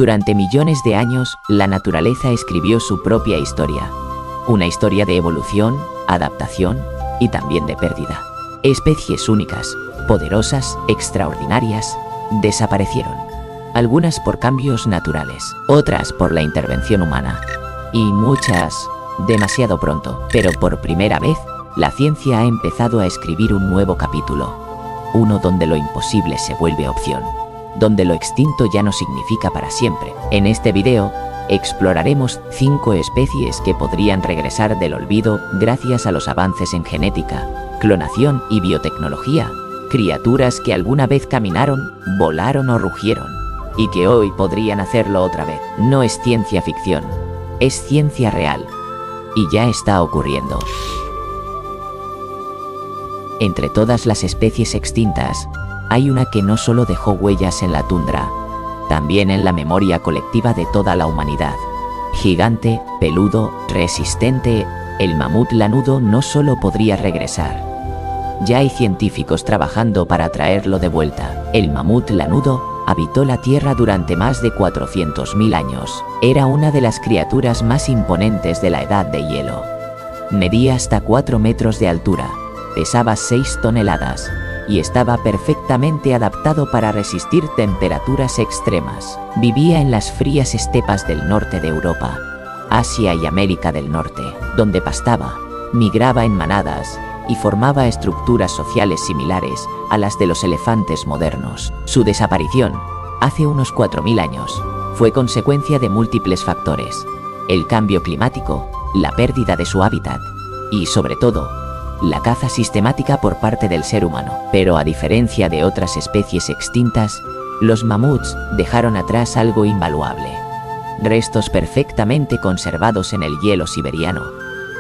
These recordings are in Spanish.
Durante millones de años, la naturaleza escribió su propia historia. Una historia de evolución, adaptación y también de pérdida. Especies únicas, poderosas, extraordinarias, desaparecieron. Algunas por cambios naturales, otras por la intervención humana. Y muchas, demasiado pronto. Pero por primera vez, la ciencia ha empezado a escribir un nuevo capítulo. Uno donde lo imposible se vuelve opción. Donde lo extinto ya no significa para siempre. En este video, exploraremos 5 especies que podrían regresar del olvido gracias a los avances en genética, clonación y biotecnología. Criaturas que alguna vez caminaron, volaron o rugieron, y que hoy podrían hacerlo otra vez. No es ciencia ficción, es ciencia real. Y ya está ocurriendo. Entre todas las especies extintas, hay una que no solo dejó huellas en la tundra, también en la memoria colectiva de toda la humanidad. Gigante, peludo, resistente, el mamut lanudo no solo podría regresar. Ya hay científicos trabajando para traerlo de vuelta. El mamut lanudo habitó la Tierra durante más de 400.000 años. Era una de las criaturas más imponentes de la edad de hielo. Medía hasta 4 metros de altura, pesaba 6 toneladas y estaba perfectamente adaptado para resistir temperaturas extremas. Vivía en las frías estepas del norte de Europa, Asia y América del Norte, donde pastaba, migraba en manadas y formaba estructuras sociales similares a las de los elefantes modernos. Su desaparición, hace unos 4.000 años, fue consecuencia de múltiples factores: el cambio climático, la pérdida de su hábitat y, sobre todo, la caza sistemática por parte del ser humano. Pero a diferencia de otras especies extintas, los mamuts dejaron atrás algo invaluable: restos perfectamente conservados en el hielo siberiano,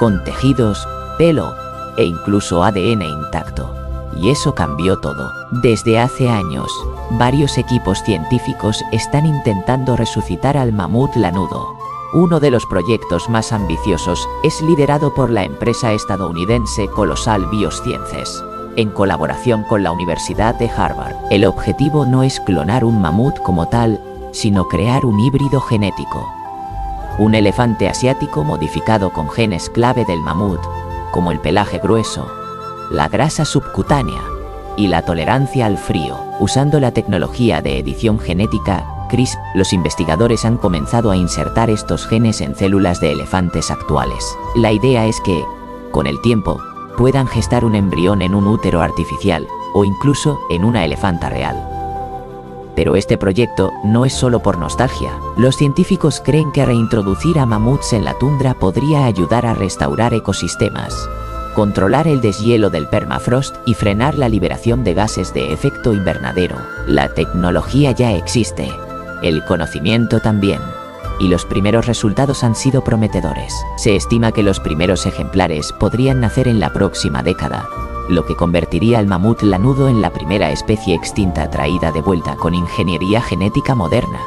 con tejidos, pelo e incluso ADN intacto. Y eso cambió todo. Desde hace años, varios equipos científicos están intentando resucitar al mamut lanudo. Uno de los proyectos más ambiciosos es liderado por la empresa estadounidense Colossal Biosciences, en colaboración con la Universidad de Harvard. El objetivo no es clonar un mamut como tal, sino crear un híbrido genético. Un elefante asiático modificado con genes clave del mamut, como el pelaje grueso, la grasa subcutánea y la tolerancia al frío. Usando la tecnología de edición genética CRISPR, los investigadores han comenzado a insertar estos genes en células de elefantes actuales. La idea es que, con el tiempo, puedan gestar un embrión en un útero artificial o incluso en una elefanta real. Pero este proyecto no es solo por nostalgia. Los científicos creen que reintroducir a mamuts en la tundra podría ayudar a restaurar ecosistemas, controlar el deshielo del permafrost y frenar la liberación de gases de efecto invernadero. La tecnología ya existe, el conocimiento también, y los primeros resultados han sido prometedores. Se estima que los primeros ejemplares podrían nacer en la próxima década, lo que convertiría al mamut lanudo en la primera especie extinta traída de vuelta con ingeniería genética moderna.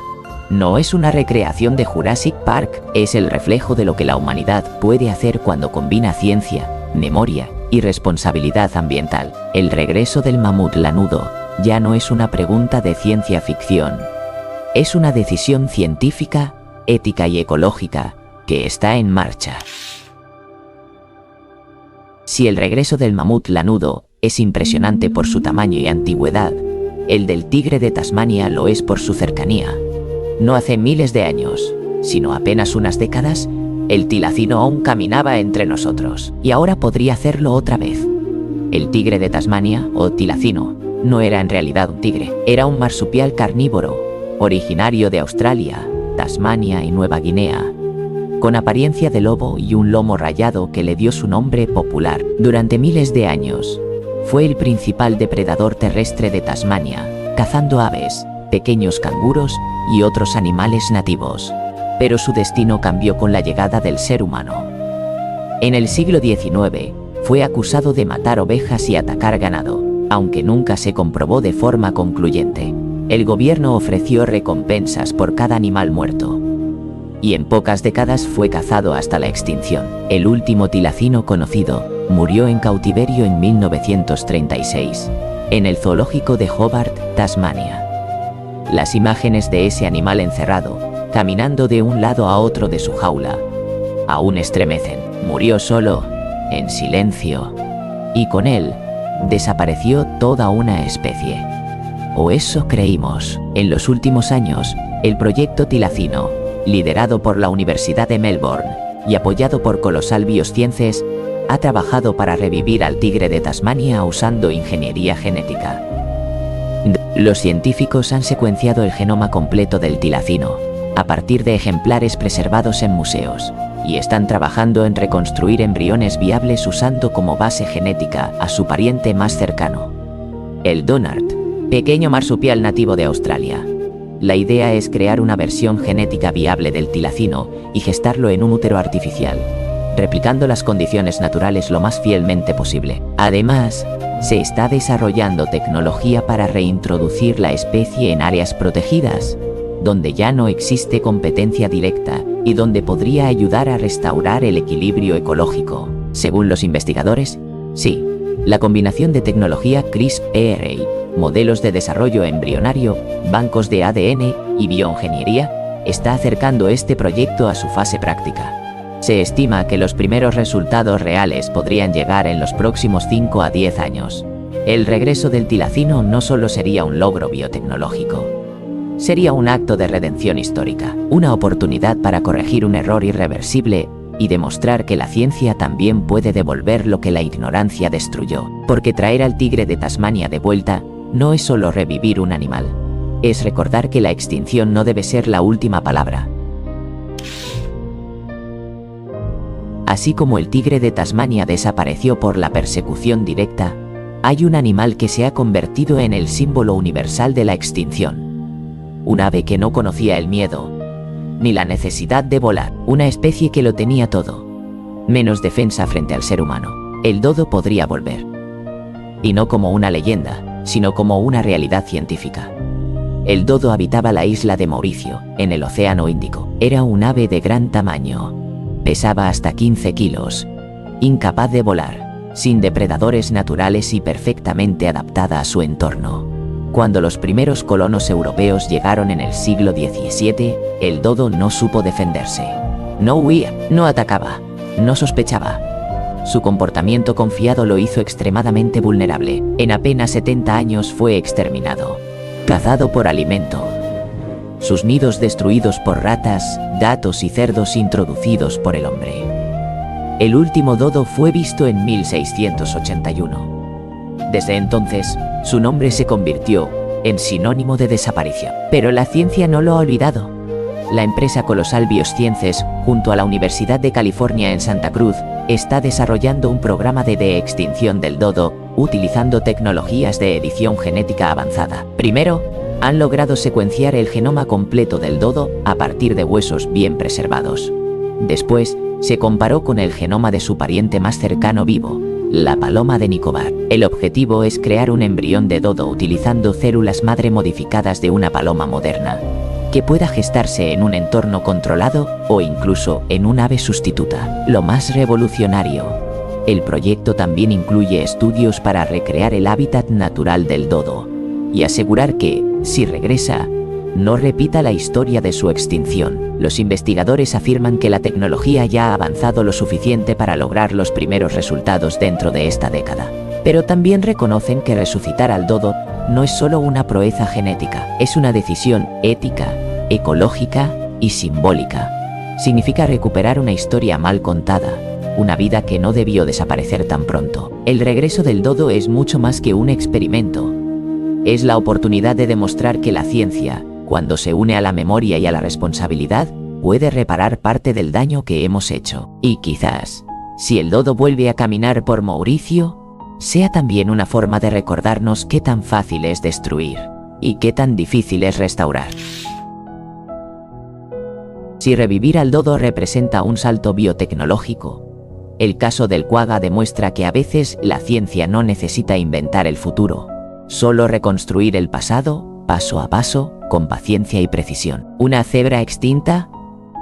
No es una recreación de Jurassic Park, es el reflejo de lo que la humanidad puede hacer cuando combina ciencia, memoria y responsabilidad ambiental. El regreso del mamut lanudo ya no es una pregunta de ciencia ficción. Es una decisión científica, ética y ecológica que está en marcha. Si el regreso del mamut lanudo es impresionante por su tamaño y antigüedad, el del tigre de Tasmania lo es por su cercanía. No hace miles de años, sino apenas unas décadas, el tilacino aún caminaba entre nosotros, y ahora podría hacerlo otra vez. El tigre de Tasmania, o tilacino, no era en realidad un tigre, era un marsupial carnívoro, originario de Australia, Tasmania y Nueva Guinea, con apariencia de lobo y un lomo rayado que le dio su nombre popular. Durante miles de años, fue el principal depredador terrestre de Tasmania, cazando aves, pequeños canguros y otros animales nativos. Pero su destino cambió con la llegada del ser humano. En el siglo XIX, fue acusado de matar ovejas y atacar ganado, aunque nunca se comprobó de forma concluyente. El gobierno ofreció recompensas por cada animal muerto, y en pocas décadas fue cazado hasta la extinción. El último tilacino conocido murió en cautiverio en 1936, en el zoológico de Hobart, Tasmania. Las imágenes de ese animal encerrado, caminando de un lado a otro de su jaula, aún estremecen. Murió solo, en silencio, y con él desapareció toda una especie. O eso creímos. En los últimos años, el proyecto Thylacine, liderado por la Universidad de Melbourne y apoyado por Colossal Biosciences, ha trabajado para revivir al tigre de Tasmania usando ingeniería genética. Los científicos han secuenciado el genoma completo del tilacino, a partir de ejemplares preservados en museos, y están trabajando en reconstruir embriones viables usando como base genética a su pariente más cercano, el Donard, pequeño marsupial nativo de Australia. La idea es crear una versión genética viable del tilacino y gestarlo en un útero artificial, replicando las condiciones naturales lo más fielmente posible. Además, se está desarrollando tecnología para reintroducir la especie en áreas protegidas, donde ya no existe competencia directa y donde podría ayudar a restaurar el equilibrio ecológico. Según los investigadores, sí, la combinación de tecnología CRISPR, modelos de desarrollo embrionario, bancos de ADN y bioingeniería, está acercando este proyecto a su fase práctica. Se estima que los primeros resultados reales podrían llegar en los próximos 5 a 10 años. El regreso del tilacino no solo sería un logro biotecnológico, sería un acto de redención histórica, una oportunidad para corregir un error irreversible y demostrar que la ciencia también puede devolver lo que la ignorancia destruyó. Porque traer al tigre de Tasmania de vuelta no es solo revivir un animal, es recordar que la extinción no debe ser la última palabra. Así como el tigre de Tasmania desapareció por la persecución directa, hay un animal que se ha convertido en el símbolo universal de la extinción. Un ave que no conocía el miedo, ni la necesidad de volar, una especie que lo tenía todo, menos defensa frente al ser humano. El dodo podría volver. Y no como una leyenda, sino como una realidad científica. El dodo habitaba la isla de Mauricio, en el Océano Índico. Era un ave de gran tamaño. Pesaba hasta 15 kilos, incapaz de volar, sin depredadores naturales y perfectamente adaptada a su entorno. Cuando los primeros colonos europeos llegaron en el siglo XVII, el dodo no supo defenderse. No huía, no atacaba, no sospechaba. Su comportamiento confiado lo hizo extremadamente vulnerable. En apenas 70 años fue exterminado, cazado por alimento. Sus nidos destruidos por ratas, gatos y cerdos introducidos por el hombre. El último dodo fue visto en 1681. Desde entonces, su nombre se convirtió en sinónimo de desaparición. Pero la ciencia no lo ha olvidado. La empresa Colossal Biosciences, junto a la Universidad de California en Santa Cruz, está desarrollando un programa de extinción del dodo, utilizando tecnologías de edición genética avanzada. Primero, han logrado secuenciar el genoma completo del dodo a partir de huesos bien preservados. Después, se comparó con el genoma de su pariente más cercano vivo, la paloma de Nicobar. El objetivo es crear un embrión de dodo utilizando células madre modificadas de una paloma moderna, que pueda gestarse en un entorno controlado o incluso en un ave sustituta. Lo más revolucionario, el proyecto también incluye estudios para recrear el hábitat natural del dodo y asegurar que, si regresa, no repita la historia de su extinción. Los investigadores afirman que la tecnología ya ha avanzado lo suficiente para lograr los primeros resultados dentro de esta década. Pero también reconocen que resucitar al dodo no es solo una proeza genética, es una decisión ética, ecológica y simbólica. Significa recuperar una historia mal contada, una vida que no debió desaparecer tan pronto. El regreso del dodo es mucho más que un experimento. Es la oportunidad de demostrar que la ciencia, cuando se une a la memoria y a la responsabilidad, puede reparar parte del daño que hemos hecho. Y quizás, si el dodo vuelve a caminar por Mauricio, sea también una forma de recordarnos qué tan fácil es destruir y qué tan difícil es restaurar. Si revivir al dodo representa un salto biotecnológico, el caso del quagga demuestra que a veces la ciencia no necesita inventar el futuro, solo reconstruir el pasado, paso a paso, con paciencia y precisión. Una cebra extinta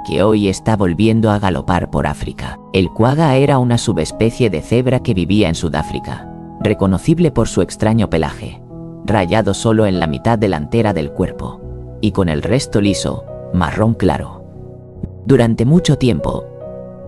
que hoy está volviendo a galopar por África. El quagga era una subespecie de cebra que vivía en Sudáfrica, reconocible por su extraño pelaje, rayado solo en la mitad delantera del cuerpo. y con el resto liso, marrón claro. Durante mucho tiempo,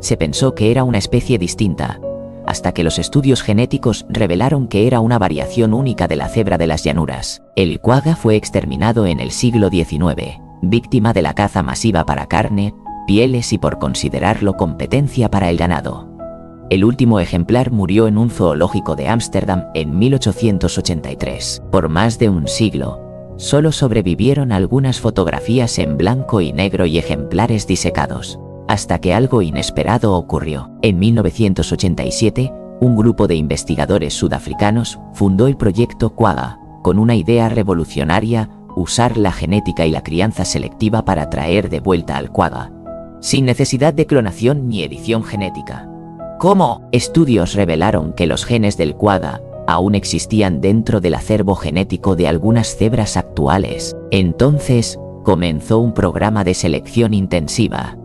se pensó que era una especie distinta, hasta que los estudios genéticos revelaron que era una variación única de la cebra de las llanuras. El quagga fue exterminado en el siglo XIX, víctima de la caza masiva para carne, pieles y por considerarlo competencia para el ganado. El último ejemplar murió en un zoológico de Ámsterdam en 1883. Por más de un siglo, solo sobrevivieron algunas fotografías en blanco y negro y ejemplares disecados, hasta que algo inesperado ocurrió. En 1987, un grupo de investigadores sudafricanos fundó el proyecto Quagga, con una idea revolucionaria: usar la genética y la crianza selectiva para traer de vuelta al quagga, sin necesidad de clonación ni edición genética. ¿Cómo? Estudios revelaron que los genes del quagga aún existían dentro del acervo genético de algunas cebras actuales. Entonces, comenzó un programa de selección intensiva.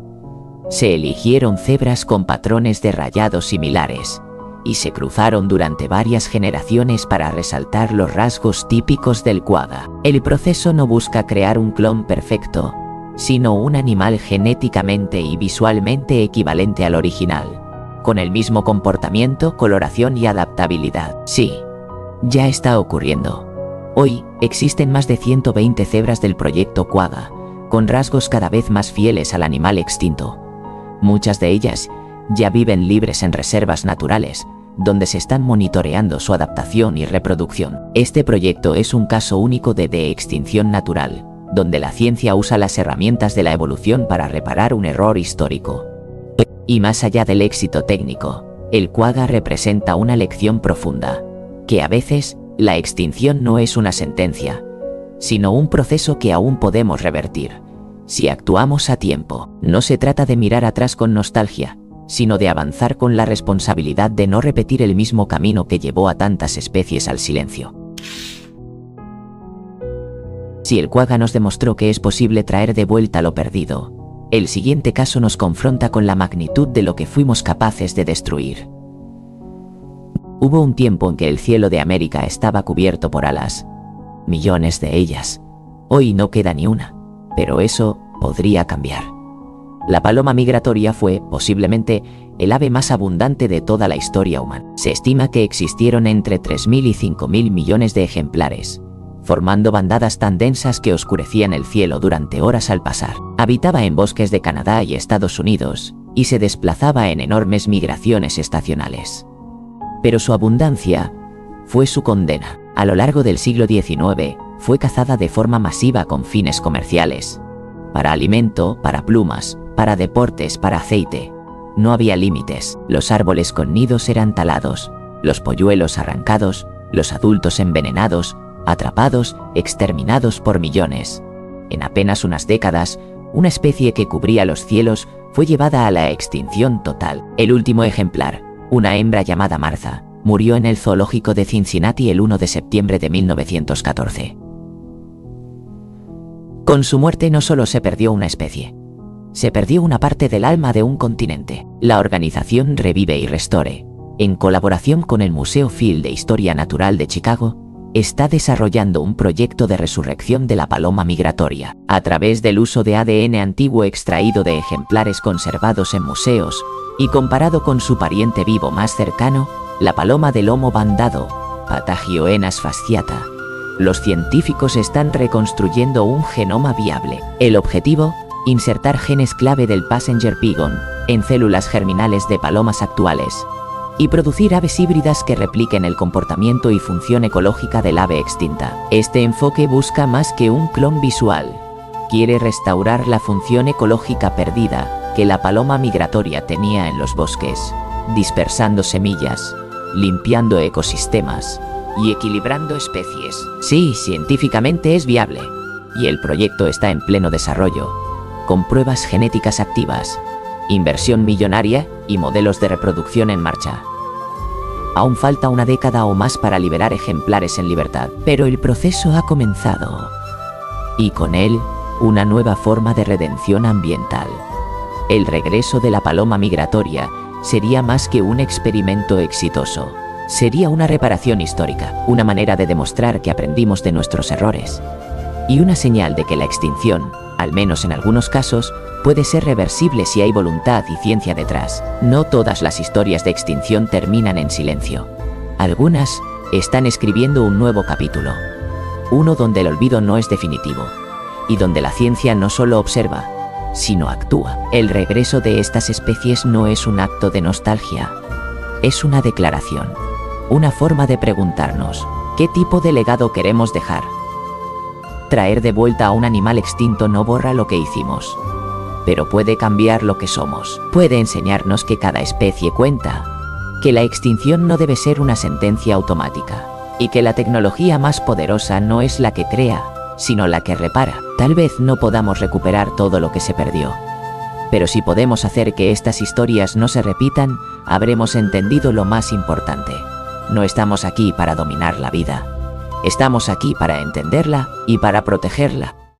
Se eligieron cebras con patrones de rayado similares, y se cruzaron durante varias generaciones para resaltar los rasgos típicos del quagga. El proceso no busca crear un clon perfecto, sino un animal genéticamente y visualmente equivalente al original, con el mismo comportamiento, coloración y adaptabilidad. Sí, ya está ocurriendo. Hoy, existen más de 120 cebras del proyecto Quagga, con rasgos cada vez más fieles al animal extinto. Muchas de ellas ya viven libres en reservas naturales, donde se están monitoreando su adaptación y reproducción. Este proyecto es un caso único de extinción natural, donde la ciencia usa las herramientas de la evolución para reparar un error histórico. Y más allá del éxito técnico, el quagga representa una lección profunda, que a veces la extinción no es una sentencia, sino un proceso que aún podemos revertir, si actuamos a tiempo. No se trata de mirar atrás con nostalgia, sino de avanzar con la responsabilidad de no repetir el mismo camino que llevó a tantas especies al silencio. Si el quagga nos demostró que es posible traer de vuelta lo perdido, el siguiente caso nos confronta con la magnitud de lo que fuimos capaces de destruir. Hubo un tiempo en que el cielo de América estaba cubierto por alas, millones de ellas. Hoy no queda ni una, pero eso podría cambiar. La paloma migratoria fue, posiblemente, el ave más abundante de toda la historia humana. Se estima que existieron entre 3.000 y 5.000 millones de ejemplares, formando bandadas tan densas que oscurecían el cielo durante horas al pasar. Habitaba en bosques de Canadá y Estados Unidos, y se desplazaba en enormes migraciones estacionales. Pero su abundancia fue su condena. A lo largo del siglo XIX, fue cazada de forma masiva con fines comerciales. Para alimento, para plumas, para deportes, para aceite. No había límites. Los árboles con nidos eran talados, los polluelos arrancados, los adultos envenenados, atrapados, exterminados por millones. En apenas unas décadas, una especie que cubría los cielos fue llevada a la extinción total. El último ejemplar, una hembra llamada Martha, murió en el zoológico de Cincinnati el 1 de septiembre de 1914. Con su muerte no solo se perdió una especie, se perdió una parte del alma de un continente. La organización Revive y Restore, en colaboración con el Museo Field de Historia Natural de Chicago, está desarrollando un proyecto de resurrección de la paloma migratoria, a través del uso de ADN antiguo extraído de ejemplares conservados en museos, y comparado con su pariente vivo más cercano, la paloma de lomo bandado, Patagioenas fasciata. Los científicos están reconstruyendo un genoma viable. El objetivo: insertar genes clave del passenger pigeon en células germinales de palomas actuales, y producir aves híbridas que repliquen el comportamiento y función ecológica del ave extinta. Este enfoque busca más que un clon visual. Quiere restaurar la función ecológica perdida que la paloma migratoria tenía en los bosques, dispersando semillas, limpiando ecosistemas y equilibrando especies. Sí, científicamente es viable, y el proyecto está en pleno desarrollo, con pruebas genéticas activas, inversión millonaria y modelos de reproducción en marcha. Aún falta una década o más para liberar ejemplares en libertad, pero el proceso ha comenzado. Y con él, una nueva forma de redención ambiental. El regreso de la paloma migratoria sería más que un experimento exitoso. Sería una reparación histórica, una manera de demostrar que aprendimos de nuestros errores y una señal de que la extinción, al menos en algunos casos, puede ser reversible si hay voluntad y ciencia detrás. No todas las historias de extinción terminan en silencio. Algunas están escribiendo un nuevo capítulo. Uno donde el olvido no es definitivo, y donde la ciencia no solo observa, sino actúa. El regreso de estas especies no es un acto de nostalgia, es una declaración, una forma de preguntarnos, ¿qué tipo de legado queremos dejar? Traer de vuelta a un animal extinto no borra lo que hicimos, pero puede cambiar lo que somos. Puede enseñarnos que cada especie cuenta, que la extinción no debe ser una sentencia automática, y que la tecnología más poderosa no es la que crea, sino la que repara. Tal vez no podamos recuperar todo lo que se perdió, pero si podemos hacer que estas historias no se repitan, habremos entendido lo más importante. No estamos aquí para dominar la vida. Estamos aquí para entenderla y para protegerla.